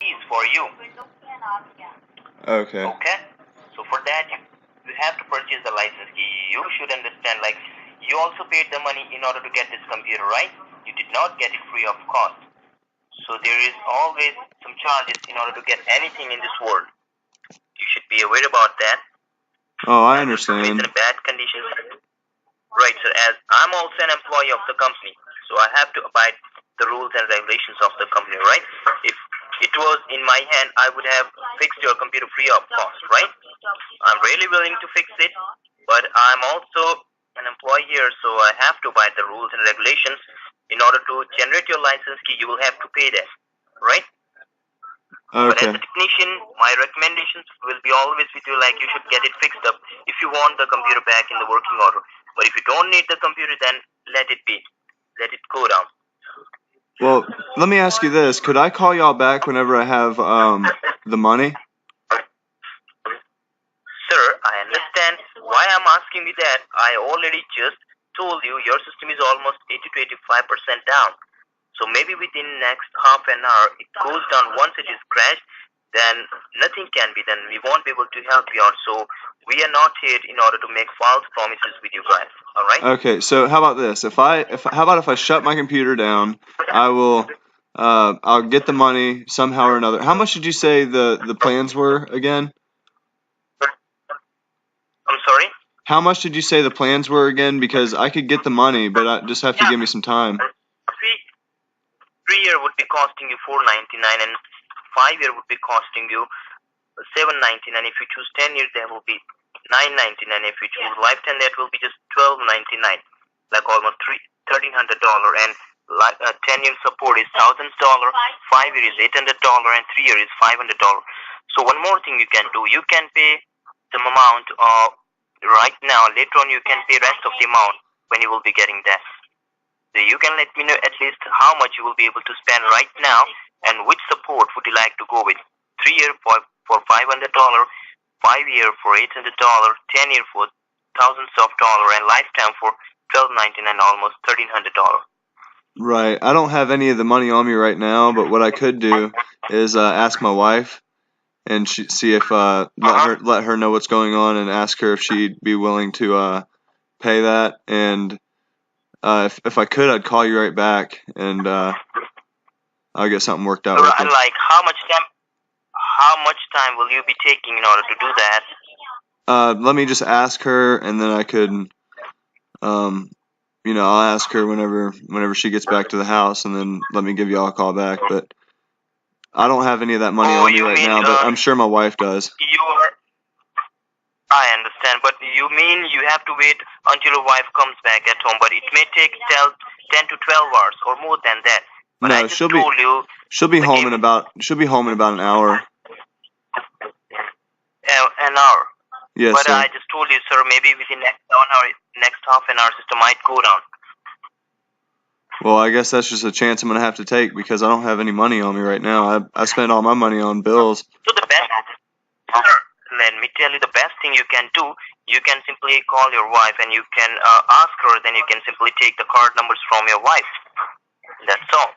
Keys for you. Okay. Okay? So for that, you have to purchase the license key. You should understand, like, you also paid the money in order to get this computer, right? You did not get it free of cost. So there is always some charges in order to get anything in this world. You should be aware about that. Oh, I It's understand. in a bad condition. Right, sir. As I'm also an employee of the company, so I have to abide the rules and regulations of the company, right? If it was in my hand, I would have fixed your computer free of cost, right? I'm really willing to fix it, but I'm also an employee here, so I have to abide the rules and regulations. In order to generate your license key, you will have to pay that, right? But as Okay. a technician, my recommendations will be always with you, like you should get it fixed up if you want the computer back in the working order. But if you don't need the computer, then let it be. Let it go down. Well, let me ask you this. Could I call y'all back whenever I have the money? Sir, I understand why I'm asking you that. I already just told you your system is almost 80 to 85% down. So maybe within next half an hour, it goes down. Once it is crashed, then nothing can be done. We won't be able to help you out. So we are not here in order to make false promises with you guys. All right? Okay. So how about this? How about if I shut my computer down, I will I'll get the money somehow or another. How much did you say the plans were again? I'm sorry. How much did you say the plans were again? Because I could get the money, but I just have to give me some time. Three year would be costing you $499, and 5 year would be costing you $799. If you choose 10 years, that will be $999. If you choose lifetime, that will be just $1299, like almost $1,300. And 10 year support is $1,000. 5 year is $800, and 3 year is $500. So one more thing you can do, you can pay some amount right now. Later on, you can pay rest of the amount when you will be getting that. So you can let me know at least how much you will be able to spend right now, and which support would you like to go with? 3 year for $500, 5 year for $800, 10 year for thousands of dollars, and lifetime for $1299, almost $1,300. Right. I don't have any of the money on me right now, but what I could do is ask my wife and see if let her know what's going on and ask her if she'd be willing to pay that. And if I could, I'd call you right back and I'll get something worked out with And her. like how much time will you be taking in order to do that? Let me just ask her, and then I could, I'll ask her whenever she gets back to the house, and then let me give y'all a call back. But I don't have any of that money on me right now, but I'm sure my wife does. I understand, but you mean you have to wait until your wife comes back at home, but it may take 10 to 12 hours or more than that. But No, I just told you she'll be home in about an hour. An hour. Yes, but sir. I just told you, sir, maybe within next half an hour, system might go down. Well, I guess that's just a chance I'm gonna have to take because I don't have any money on me right now. I spent all my money on bills. So the best, sir, let me tell you, the best thing you can do, you can simply call your wife and you can ask her. Then you can simply take the card numbers from your wife. That's all.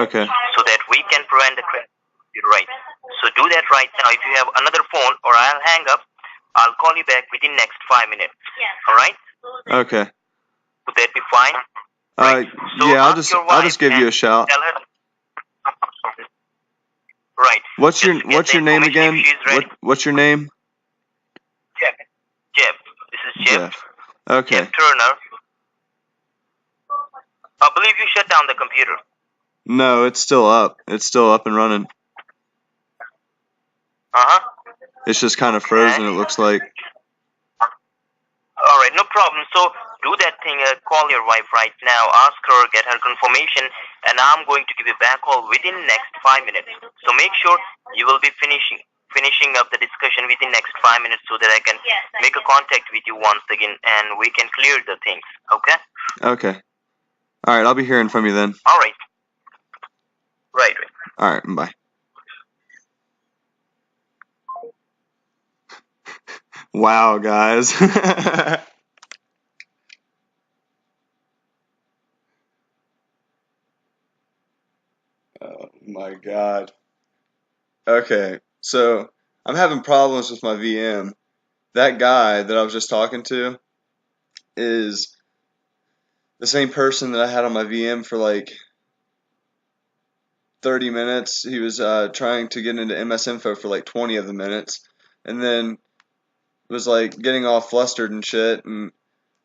Okay. So that we can prevent the credit. Right. So do that right now. If you have another phone, or I'll hang up. I'll call you back within next 5 minutes. All right? Okay. Would that be fine? Right. So yeah, I'll just give you a shout. Tell her. Right. What's your name again? What's your name? Jeff. Jeff. This is Jeff. Jeff. Okay. Jeff Turner. I believe you shut down the computer. No, it's still up. It's still up and running. It's just kind of frozen, it looks like. All right, no problem. So do that thing. Call your wife right now. Ask her, get her confirmation, and I'm going to give you a back call within next 5 minutes. So make sure you will be finishing up the discussion within next 5 minutes so that I can make a contact with you once again and we can clear the things. Okay? Okay. All right, I'll be hearing from you then. All right. Right. All right, bye. Wow, guys. Oh my my god. Okay, so I'm having problems with my VM. That guy that I was just talking to is the same person that I had on my VM for like 30 minutes. He was trying to get into MS Info for like 20 of the minutes, and then was like getting all flustered and shit. And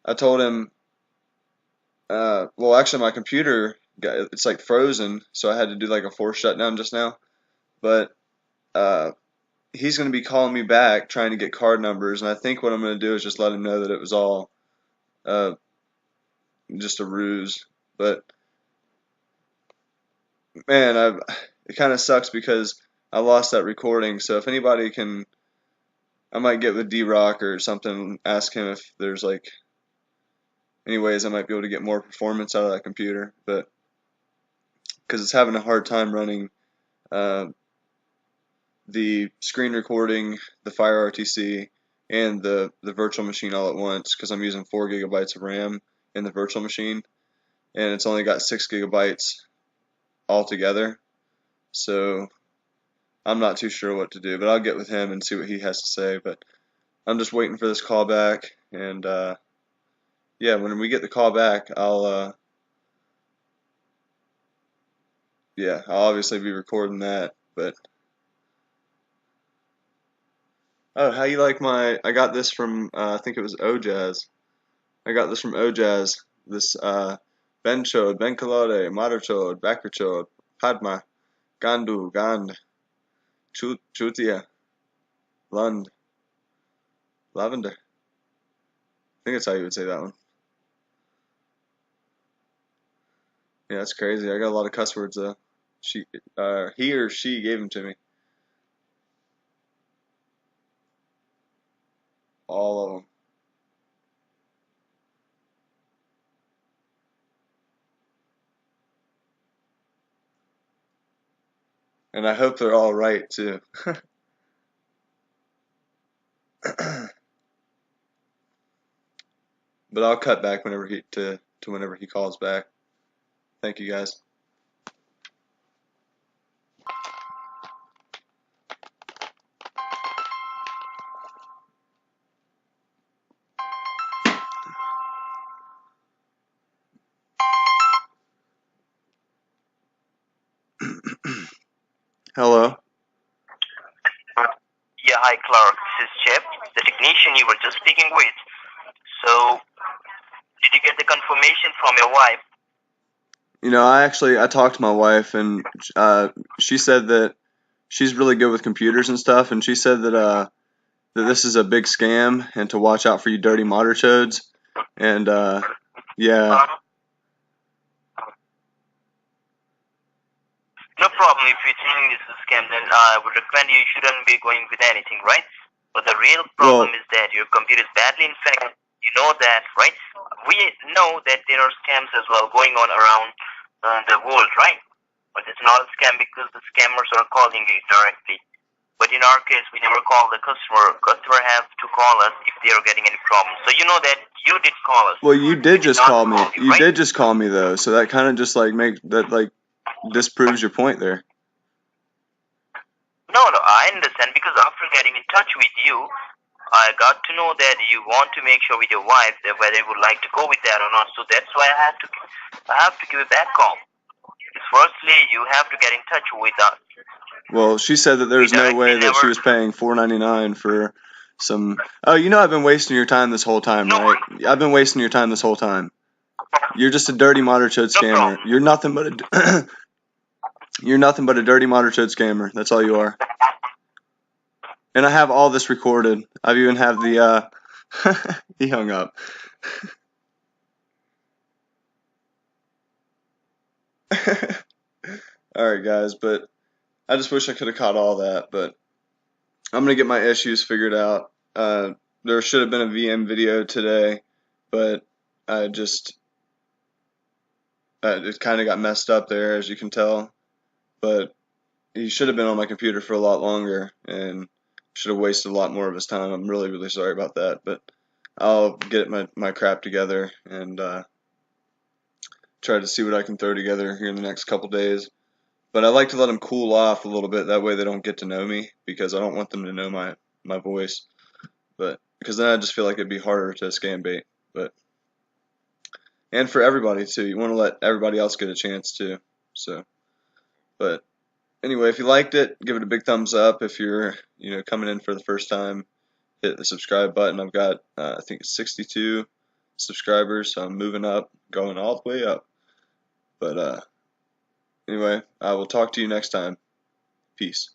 I told him, well, actually, my computer it's like frozen, so I had to do like a forced shutdown just now. But he's going to be calling me back trying to get card numbers, and I think what I'm going to do is just let him know that it was all uh, just a ruse. But man, it kind of sucks because I lost that recording. So if anybody can, I might get with D-Rock or something, ask him if there's like any ways I might be able to get more performance out of that computer. But because it's having a hard time running the screen recording, the Fire RTC, and the virtual machine all at once, because I'm using 4 gigabytes of RAM in the virtual machine, and it's only got 6 gigabytes altogether. So I'm not too sure what to do, but I'll get with him and see what he has to say. But I'm just waiting for this call back, and yeah, when we get the call back, I'll obviously be recording that. But oh, how you like my? I got this from I think it was Ojaz. I got this from Ojaz. This Benchod, Benkalode, Maruchod, Bakrachod, Padma, Gandu, Gand, Chutia, Lund, Lavender. I think that's how you would say that one. Yeah, that's crazy. I got a lot of cuss words though. He or she gave them to me. All of them. And I hope they're all right too. But I'll cut back whenever to whenever he calls back. Thank you guys. Hello. Yeah, hi Clark. This is Chip, the technician you were just speaking with. So, did you get the confirmation from your wife? You know, I talked to my wife, and she said that she's really good with computers and stuff, and she said that this is a big scam and to watch out for you dirty modder chodes. And yeah. No problem. If you think this is a scam, then I would recommend you shouldn't be going with anything, right? But the real problem is that your computer is badly infected. You know that, right? We know that there are scams as well going on around the world, right? But it's not a scam because the scammers are calling you directly. But in our case, we never call the customer. Customer has to call us if they are getting any problems. So you know that you did call us. Well, you did just call me. You right? did just call me though, so that kind of just like disproves your point there. No, I understand because after getting in touch with you, I got to know that you want to make sure with your wife that whether you would like to go with that or not. So that's why I have to give a back call. Because firstly, you have to get in touch with us. Well, she said that there was no way that she was paying $4.99 for some. Oh, you know I've been wasting your time this whole time, right? I've been wasting your time this whole time. You're just a dirty modder chode scammer. You're nothing but a you're nothing but a dirty modder chode scammer. That's all you are. And I have all this recorded. I've even have the he hung up. Alright guys, but I just wish I could have caught all that, but I'm gonna get my issues figured out. There should have been a VM video today, but I just it kind of got messed up there, as you can tell. But he should have been on my computer for a lot longer and should have wasted a lot more of his time. I'm really, really sorry about that, but I'll get my crap together and try to see what I can throw together here in the next couple days But I like to let them cool off a little bit. That way they don't get to know me, because I don't want them to know my voice. But because then I just feel like it'd be harder to scam bait. But and for everybody too, you want to let everybody else get a chance too. So, but anyway, if you liked it, give it a big thumbs up. If you're coming in for the first time, hit the subscribe button. I've got I think 62 subscribers, so I'm moving up, going all the way up. But anyway, I will talk to you next time. Peace.